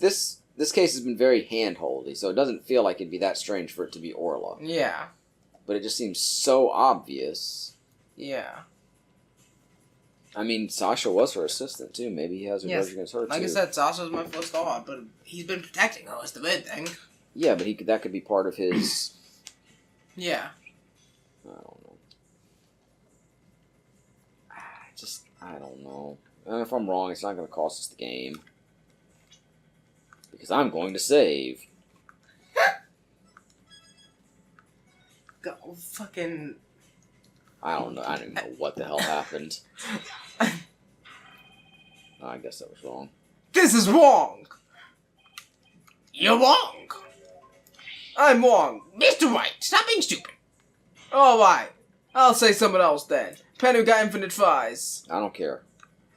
case has been very hand-holdy, so it doesn't feel like it'd be that strange for it to be Orla. Yeah. But it just seems so obvious. Yeah. I mean, Sasha was her assistant, too. Maybe he has a Yes. grudge against her, too. Like I said, Sasha was my first thought, but he's been protecting her. That's the weird thing. Yeah, but that could be part of his... Yeah. I don't know. I don't know. And if I'm wrong, it's not going to cost us the game. Because I'm going to save. Go fucking... I don't know. I don't even know what the hell happened. I guess that was wrong. This is wrong! You're wrong! I'm Wong. Mr. Wright, stop being stupid. Alright. I'll say someone else then. Penny got infinite fries. I don't care.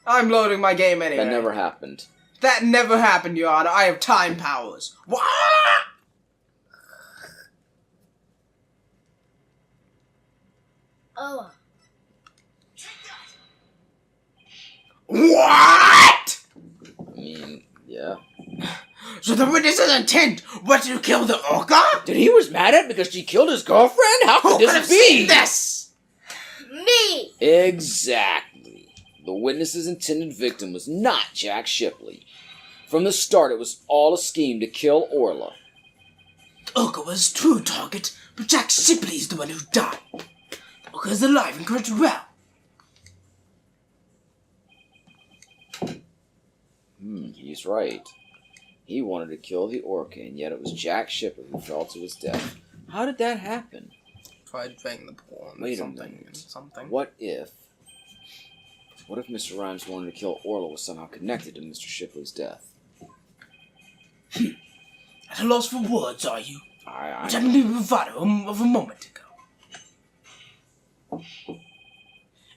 I'm loading my game anyway. That never happened. That never happened, Your Honor. I have time powers. What? Oh. What? I mean, yeah. So the witness's intent was to kill the Orca? Dude, he was mad at because she killed his girlfriend? How Who could could have this be? seen this? Me! Exactly. The witness's intended victim was not Jack Shipley. From the start, it was all a scheme to kill Orla. The Orca was his true target, but Jack Shipley's the one who died. The Orca is alive and quite well. He's right. He wanted to kill the Orca, and yet it was Jack Shipley who fell to his death. How did that happen? Tried playing the porn. Wait a something. minute. Something. What if Mr. Rhymes wanted to kill Orla was somehow connected to Mr. Shipley's death? At a loss for words, are you? I Which happened to be bravado of a moment ago.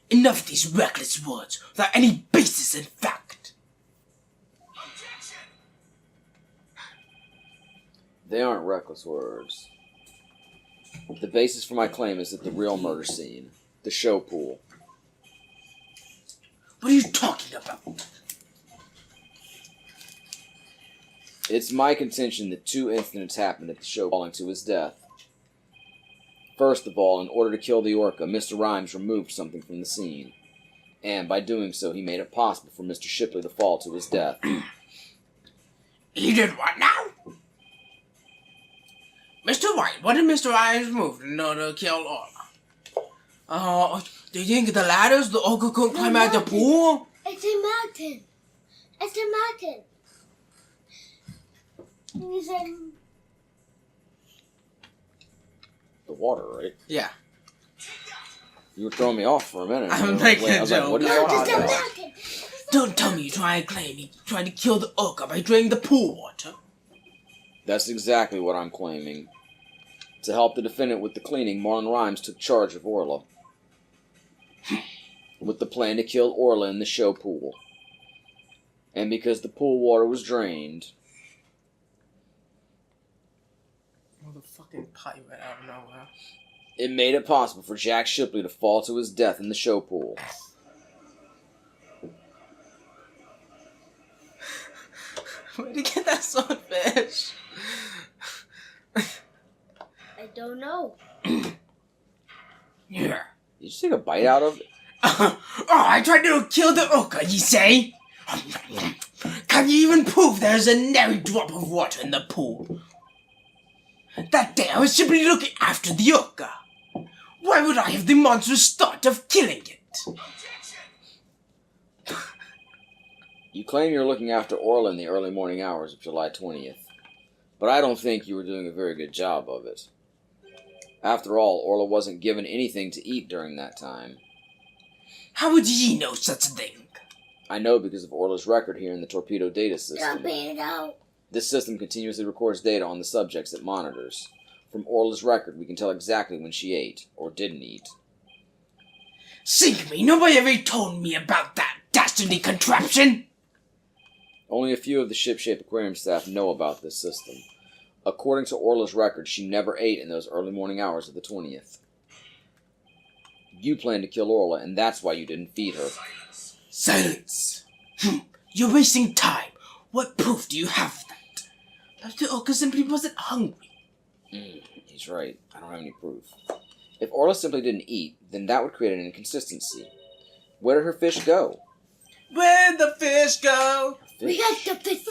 Enough of these reckless words without any basis in fact. They aren't reckless words. The basis for my claim is that the real murder scene, the show pool. What are you talking about? It's my contention that 2 incidents happened at the show falling to his death. First of all, in order to kill the Orca, Mr. Rhymes removed something from the scene. And by doing so, he made it possible for Mr. Shipley to fall to his death. He did what now? Mr. Wright, what did Mr. Irons move in order to kill Orla? Do you think the ladders the ogre couldn't climb out the pool? It's a mountain. It's a mountain. He's in... The water, right? Yeah. You were throwing me off for a minute. I'm making a I was like, joke. what are No, you it's talking a about? mountain. Don't tell me you try and claim he tried to kill the ogre by draining the pool water. That's exactly what I'm claiming. To help the defendant with the cleaning, Marlon Rhymes took charge of Orla. With the plan to kill Orla in the show pool. And because the pool water was drained... Oh, the fucking pipe went out of nowhere. It made it possible for Jack Shipley to fall to his death in the show pool. Where'd you get that swordfish? I don't know. Yeah. Did you just take a bite out of it? I tried to kill the ogre, you say? Can you even prove there's a nary drop of water in the pool? That day I was simply looking after the ogre. Why would I have the monstrous thought of killing it? You claim you're looking after Orla in the early morning hours of July 20th. But I don't think you were doing a very good job of it. After all, Orla wasn't given anything to eat during that time. How would ye know such a thing? I know because of Orla's record here in the torpedo data system. Torpedo. This system continuously records data on the subjects it monitors. From Orla's record, we can tell exactly when she ate, or didn't eat. Sink me, nobody ever told me about that dastardly contraption! Only a few of the ship-shape aquarium staff know about this system. According to Orla's record, she never ate in those early morning hours of the 20th. You planned to kill Orla, and that's why you didn't feed her. Silence! You're wasting time. What proof do you have of that? Perhaps the ogre simply wasn't hungry. He's right. I don't have any proof. If Orla simply didn't eat, then that would create an inconsistency. Where did her fish go? Where'd the fish go? We got the fish.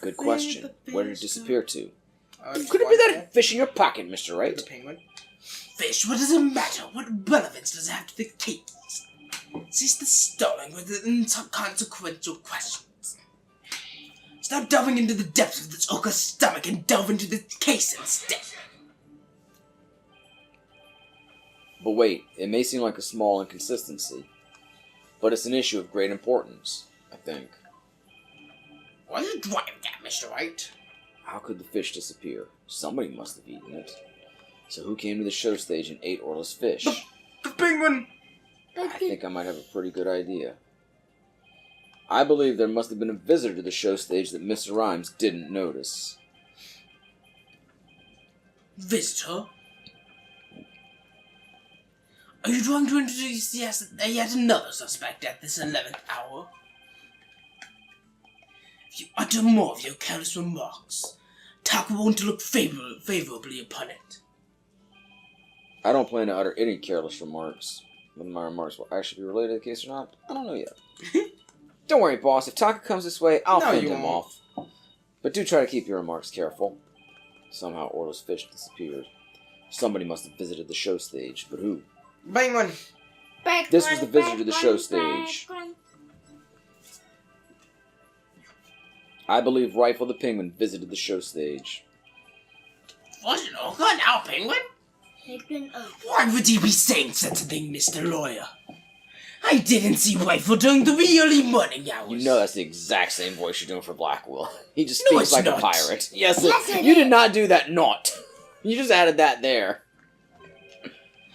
Good question. Where did it disappear to? Could Could it be that fish in your pocket, Mr. Wright? The penguin? Fish, what does it matter? What relevance does it have to the case? Cease the stalling with the inconsequential questions. Stop delving into the depths of this ogre's stomach and delve into the case instead. But wait, it may seem like a small inconsistency, but it's an issue of great importance, I think. What is driving at, Mr. Wright? How could the fish disappear? Somebody must have eaten it. So who came to the show stage and ate Orla's fish? The penguin! I think I might have a pretty good idea. I believe there must have been a visitor to the show stage that Mr. Rhymes didn't notice. Visitor? Are you trying to introduce yet another suspect at this 11th hour? If you utter more of your careless remarks, Taka won't look favorably upon it. I don't plan to utter any careless remarks. Whether my remarks will actually be related to the case or not, I don't know yet. Don't worry, boss. If Taka comes this way, I'll fend him off. But do try to keep your remarks careful. Somehow Orla's fish disappeared. Somebody must have visited the show stage, but who? Penguin! This was the visitor to the show stage. I believe Rifle the Penguin visited the show stage. Was it ogre now, Penguin? Why would he be saying such a thing, Mr. Lawyer? I didn't see Rifle during the early morning hours. You know that's the exact same voice you're doing for Blackwell. He just No, speaks it's like not. a pirate. Yes, it you is. did not do that, not. You just added that there.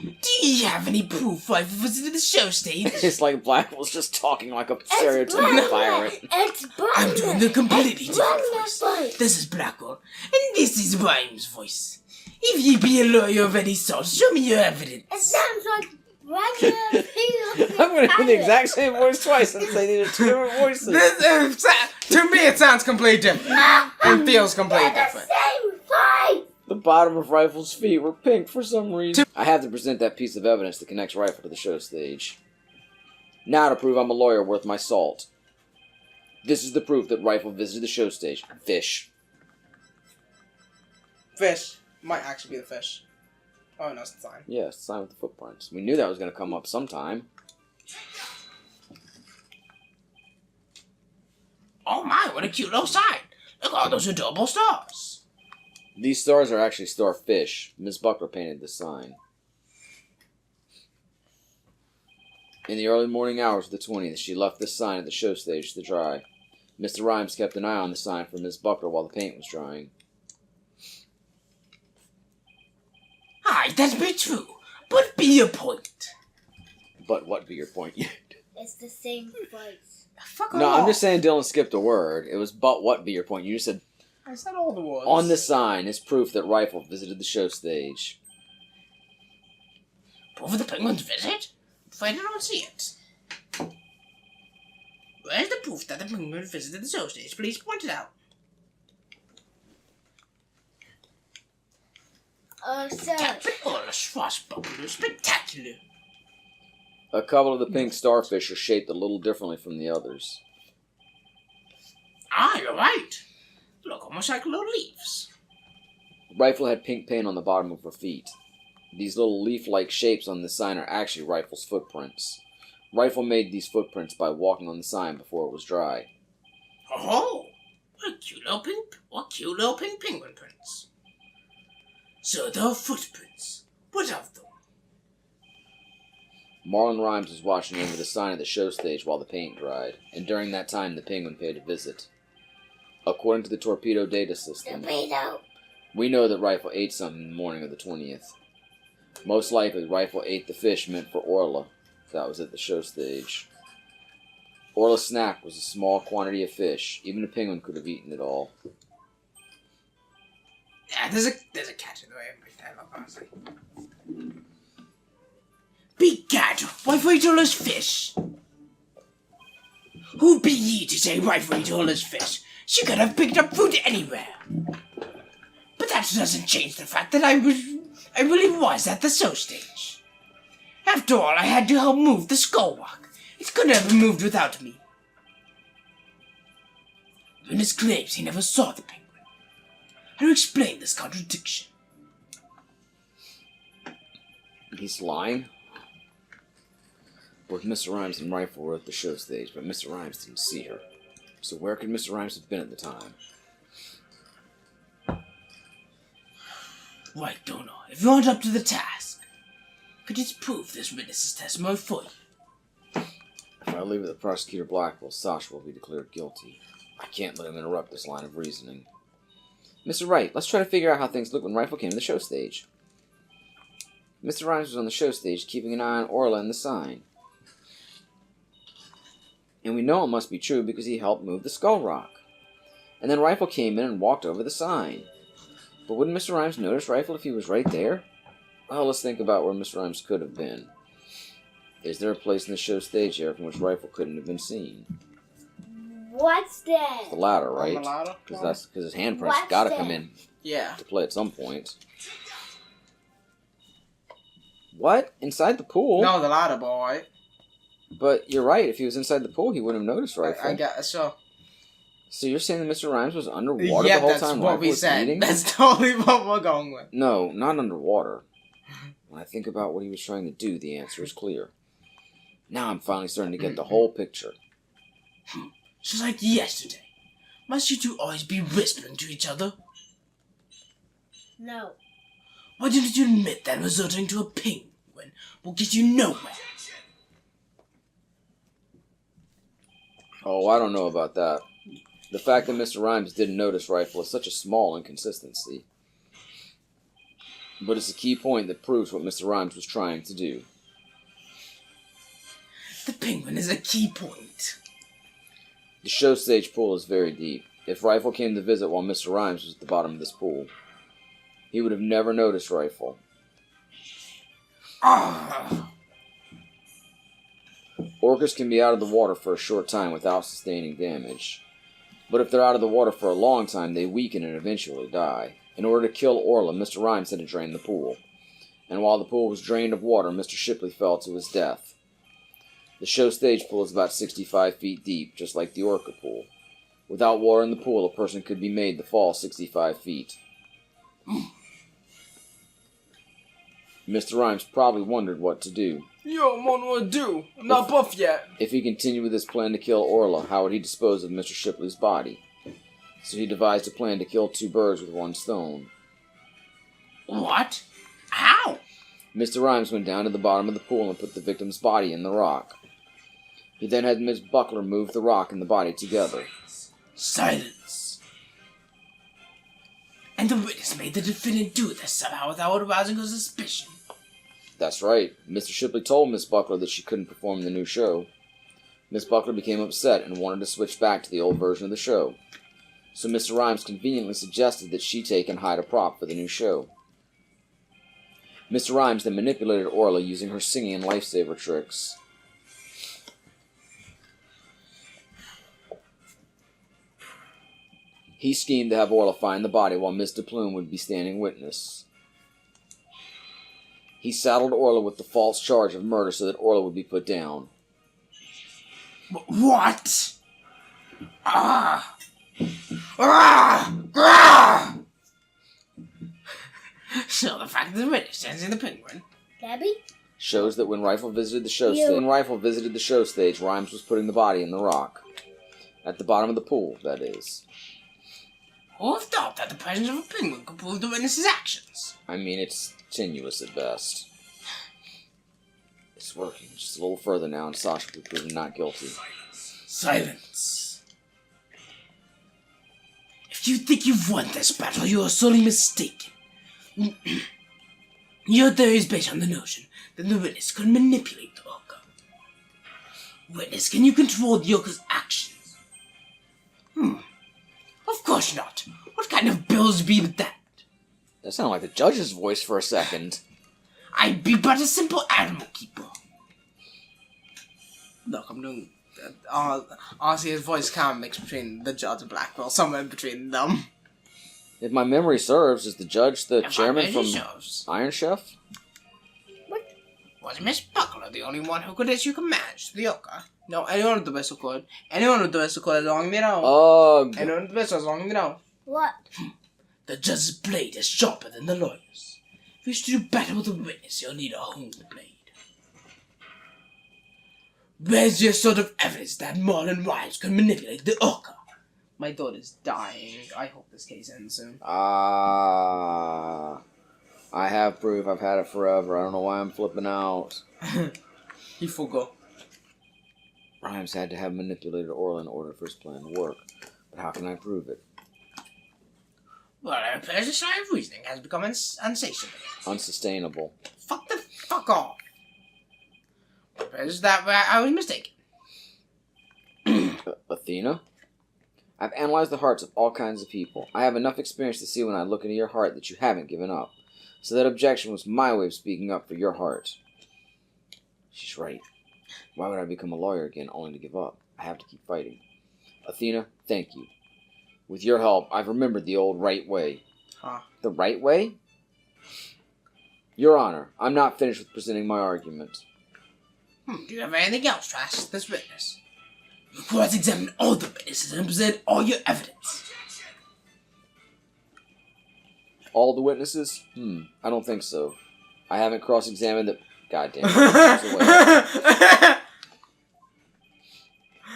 Do you have any proof Rifle visited the show stage? It's like Blackwell's just talking like a It's stereotypical pirate. It's I'm doing the completely different voice. voice. This is Blackwell, and this is Rhymes' voice. If ye be a lawyer of any sort, show me your evidence. It sounds like regular people. I'm going to do the exact same voice twice and say these are two different voices. To me, it sounds completely different. And feels completely They're the different. same voice. The bottom of Rifle's feet were pink for some reason. I have to present that piece of evidence that connects Rifle to the show stage. Now to prove I'm a lawyer worth my salt. This is the proof that Rifle visited the show stage. Fish. Fish. Might actually be the fish. Oh, no, it's the sign. Yeah, it's the sign with the footprints. We knew that was going to come up sometime. Oh my, what a cute little sign. Look at all those adorable stars. These stars are actually starfish. Miss Buckler painted this sign. In the early morning hours of the 20th, she left this sign at the show stage to dry. Mr. Rhymes kept an eye on the sign for Miss Buckler while the paint was drying. Aye, that be true. But be your point. But what be your point? It's the same voice. Fuck No, off. I'm just saying Dylan skipped a word. It was but what be your point. You just said, I said all the words. on the sign is proof that Rifle visited the show stage. Proof of the penguin's visit? Afraid I don't see it. Where's the proof that the penguin visited the show stage? Please point it out. Sir. Captain Orla Swashbuckler, spectacular. A couple of the pink starfish are shaped a little differently from the others. Ah, you're right. Look almost like little leaves. Rifle had pink paint on the bottom of her feet. These little leaf-like shapes on the sign are actually Rifle's footprints. Rifle made these footprints by walking on the sign before it was dry. Oh, what cute little pink penguin prints. So there are footprints. What of them? Marlon Rhymes was watching over the sign at the show stage while the paint dried, and during that time the penguin paid a visit. According to the torpedo data system, Torpedo. we know that Rifle ate something in the morning of the 20th. Most likely, Rifle ate the fish meant for Orla. That was at the show stage. Orla's snack was a small quantity of fish. Even a penguin could have eaten it all. Yeah, there's a cat in the way of my dialogue, honestly. Begad, why for eat all his fish? Who be ye to say why for eat all his fish? She could have picked up food anywhere. But that doesn't change the fact that I really was at the show stage. After all, I had to help move the skull rock. It couldn't have been moved without me. Witness claims he never saw the penguin. How to explain this contradiction? He's lying. Both Mr. Rhymes and Rifle were at the show stage, but Mr. Rhymes didn't see her. So where could Mr. Rhymes have been at the time? Right, Donor, if you aren't up to the task, could you prove this witness's testimony for you? If I leave it to Prosecutor Blackwell, Sasha will be declared guilty. I can't let him interrupt this line of reasoning. Mr. Wright, let's try to figure out how things looked when Rifle came to the show stage. Mr. Rhymes was on the show stage, keeping an eye on Orla and the sign. And we know it must be true because he helped move the skull rock. And then Rifle came in and walked over the sign. But wouldn't Mr. Rhymes notice Rifle if he was right there? Well, let's think about where Mr. Rhymes could have been. Is there a place in the show stage here from which Rifle couldn't have been seen? What's that? The ladder, right? On the ladder? Because his handprints What's gotta that? come in Yeah. to play at some point. What? Inside the pool? No, the ladder, boy. But you're right. If he was inside the pool, he wouldn't have noticed Rifle. I guess so. So you're saying that Mr. Rhymes was underwater Yeah, the whole that's time what Rifle we was said. eating? That's totally what we're going with. No, not underwater. When I think about what he was trying to do, the answer is clear. Now I'm finally starting to get the whole picture. Just like yesterday. Must you two always be whispering to each other? No. Why didn't you admit that resorting to a penguin will get you nowhere? Oh, I don't know about that. The fact that Mr. Rhymes didn't notice Rifle is such a small inconsistency. But it's a key point that proves what Mr. Rhymes was trying to do. The penguin is a key point. The show stage pool is very deep. If Rifle came to visit while Mr. Rhymes was at the bottom of this pool, he would have never noticed Rifle. Ah! Orcas can be out of the water for a short time without sustaining damage. But if they're out of the water for a long time, they weaken and eventually die. In order to kill Orla, Mr. Rhymes had to drain the pool. And while the pool was drained of water, Mr. Shipley fell to his death. The show stage pool is about 65 feet deep, just like the Orca pool. Without water in the pool, a person could be made to fall 65 feet. Mr. Rhymes probably wondered what to do. Yo, man, what do? I'm not buff yet. If he continued with his plan to kill Orla, how would he dispose of Mr. Shipley's body? So he devised a plan to kill 2 birds with 1 stone. What? How? Mr. Rhymes went down to the bottom of the pool and put the victim's body in the rock. He then had Miss Buckler move the rock and the body together. Silence. And the witness made the defendant do this somehow without arousing her suspicion. That's right. Mr. Shipley told Miss Buckler that she couldn't perform the new show. Miss Buckler became upset and wanted to switch back to the old version of the show. So Mr. Rhymes conveniently suggested that she take and hide a prop for the new show. Mr. Rhymes then manipulated Orla using her singing and lifesaver tricks. He schemed to have Orla find the body while Miss DePlume would be standing witness. He saddled Orla with the false charge of murder so that Orla would be put down. What? Ah! Ah! Ah! So the fact that the witness stands in the penguin. Gabby? Shows that when Rifle visited the show stage, Rhymes was putting the body in the rock. At the bottom of the pool, that is. Who would have thought that the presence of a penguin could prove the witness's actions? I mean, it's tenuous at best. It's working. Just a little further now, and Sasha will be proven not guilty. Silence. If you think you've won this battle, you are sorely mistaken. Your theory is based on the notion that the witness could manipulate the Orca. Witness, can you control the Orca's actions? Of course not. What kind of bills be with that? That sounded like the judge's voice for a second. I be but a simple animal keeper. Look, I'm doing... honestly, his voice kind of mixed between the judge and Blackwell, somewhere in between them. If my memory serves, is the judge the If chairman my from memory serves. Iron Chef? Was Miss Buckler the only one who could issue commands to the Orca? No, anyone with the whistle could. Anyone with the whistle could as long as they know. Anyone with the whistle as long as they know. What? The judge's blade is sharper than the lawyer's. If you wish to do battle with a witness, you'll need a honed blade. Where's your sort of evidence that Marlon Rhymes could manipulate the Orca? My daughter's dying. I hope this case ends soon. I have proof. I've had it forever. I don't know why I'm flipping out. He forgot. Rhymes had to have manipulated Orla in order for his plan to work. But how can I prove it? Well, it appears this line of reasoning has become unsatiable. Unsustainable. Fuck off. It appears that I was mistaken. Athena? I've analyzed the hearts of all kinds of people. I have enough experience to see when I look into your heart that you haven't given up. So that objection was my way of speaking up for your heart. She's right. Why would I become a lawyer again only to give up? I have to keep fighting. Athena, thank you. With your help, I've remembered the old right way. Huh? The right way? Your Honor, I'm not finished with presenting my argument. Do you have anything else to ask this witness? You cross-examine all the witnesses and present all your evidence. All the witnesses? I don't think so. I haven't cross-examined the... Goddamn.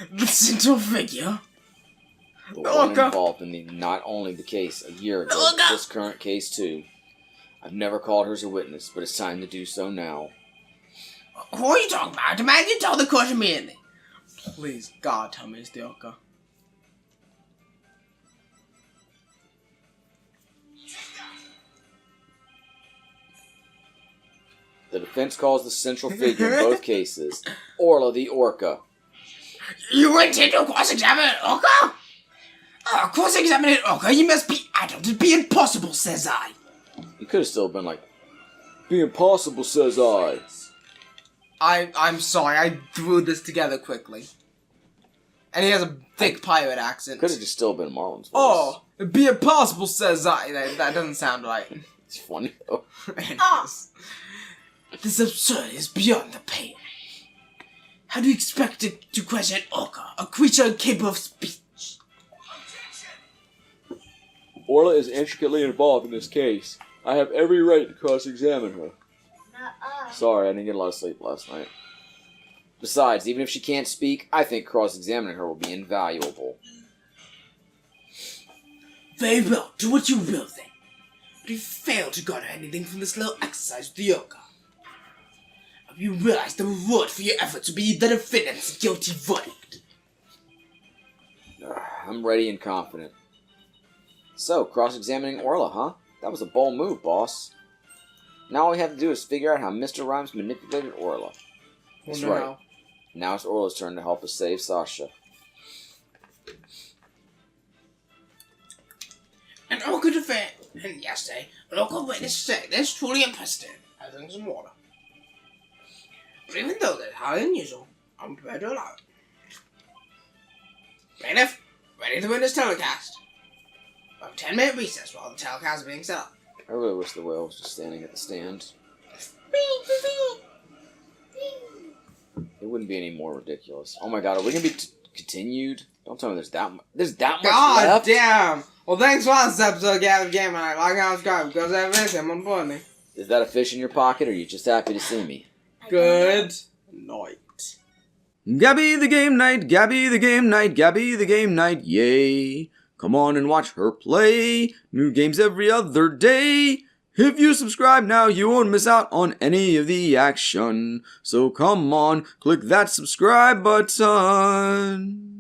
The The central figure? one involved in not only the case a year ago, but this current case too. I've never called her as a witness, but it's time to do so now. Who are you talking about? I demand you tell the court immediately. Please, God, tell me it's the Orca. The defense calls the central figure in both cases Orla the Orca. You intend to cross-examine an Orca? Cross-examine an Orca? You must be adult. It'd be impossible, says I. He could have still been like, be impossible, says I. I'm sorry, I threw this together quickly. And he has a thick pirate accent. Could have just still been Marlon's voice. Oh, it'd be impossible, says I. That doesn't sound right. It's funny though. This absurd is beyond the pale. How do you expect it to question Orca, a creature incapable of speech? Orla is intricately involved in this case. I have every right to cross-examine her. Sorry, I didn't get a lot of sleep last night. Besides, even if she can't speak, I think cross-examining her will be invaluable. Very well, do what you will then. But you failed to garner anything from this little exercise with the Orca. Have you realized the reward for your efforts will be the defendant's guilty verdict? I'm ready and confident. So, cross-examining Orla, huh? That was a bold move, boss. Now all we have to do is figure out how Mr. Rhymes manipulated Orla. That's right. How. Now it's Orla's turn to help us save Sasha. An Orca defense, and yesterday, an Orca witness said this truly unprecedented, as in some water. But even though that's highly unusual, I'm prepared to allow it. Plaintiff, ready to witness telecast. We have a 10-minute recess while the telecast is being set up. I really wish the whale was just standing at the stand. It wouldn't be any more ridiculous. Oh my god, are we gonna be continued? Don't tell me there's that much. There's that much God left? damn! Well, thanks for watching this episode of Gavin Game, and I like how it's going because I have him on funny. Is that a fish in your pocket, or are you just happy to see me? Good night. Gabby the game night, Gabby the game night, Gabby the game night, yay. Come on and watch her play. New games every other day. If you subscribe now, you won't miss out on any of the action. So come on, click that subscribe button.